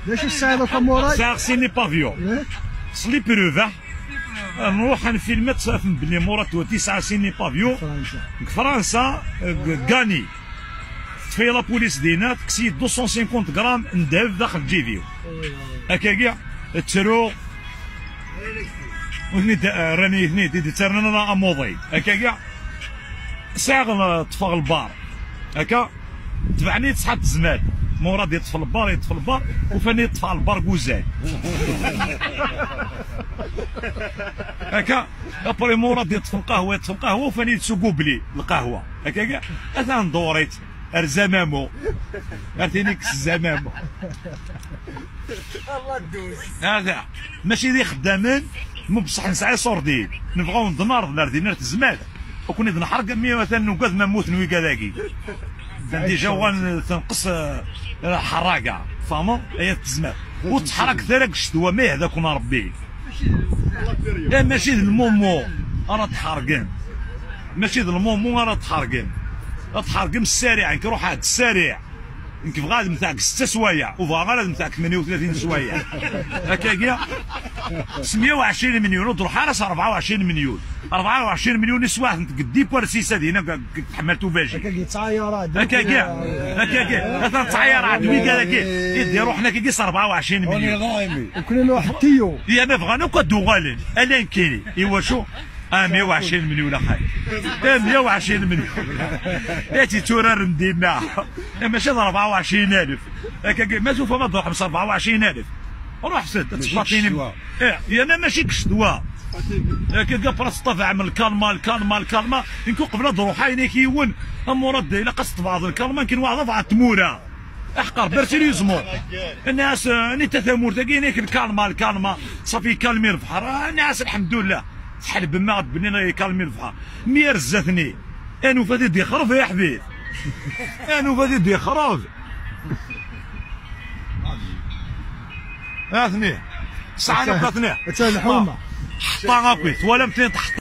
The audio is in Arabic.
ليش الساعه كاموراي ساعه سيني بافيون سلي بروفا نروح نفيلم تفهم بلي مورا 9 سيني بافيون فرنسا غاني في لا بوليس دينا تكسي 250 غرام ندهب داخل جيفيو هكا كاع ترو راني هني ترنا اموضي هكا كاع ساعه طفى البار هكا تبعني تصحى الزماد مراد يطفى البار وفاني يطفى البار كوزان هكا ابري مراد يطفى القهوه وفاني تسوقو بلي القهوه هكا كاع اثنا ندوريت الزمامو عرفتيني كس الزمامو الله دوز هذا ماشي ذي خدامين مو بصح نسعى صوردين نبغاو ندنار دينا الزماد وكوني نحرق 100 مثلا نوقف ما نموت نوي كذاكي ديجا وان تنقص حراقه فهموا هي التزمات وتحرك ثلاث الشتوى ما هذاك ربي ماشي المومو انا تحرقين ماشي المومو انا تحرقين تحرقين السريع كي روح هاد السريع كيف غادي نتاعك 6 سوايع وفاغا نتاعك 38 سوايع هكا كاع 120 مليون وتروح راس 24 مليون 24 مليون نسواه تقدي بارسيسه هنا تحملتو باجي هكا تايرات هكا كاع مثلا تايرات وي كذا يدي روحنا كي 24 مليون وكلنا واحد تيو يا ما بغانا كدو غالين الان كيني ايوا شو 120 مليون اخاي 120 مليون ياتي تورار ندينا ماشي 24000 هكا ما شوف ما تروح ب 24000 روح سد تفاطيني يا انا ماشي كشتوا هكا براس طفع عمل الكالما يمكن قبل نروح عيني كيون مرد الا قصت بعض الكالما يمكن واحد ضاع تموره احقر برسيليزمون الناس نتثامر تاكينيك الكالما صافي كالمي البحر الناس الحمد لله تحلب ما بنينا كالمي البحر مي رزتني انو فادي دي خرف يا حبيب انو فادي دي خرف اثني ساعه نبقى اثني الحومه حطها هاكويت ولا متين تحت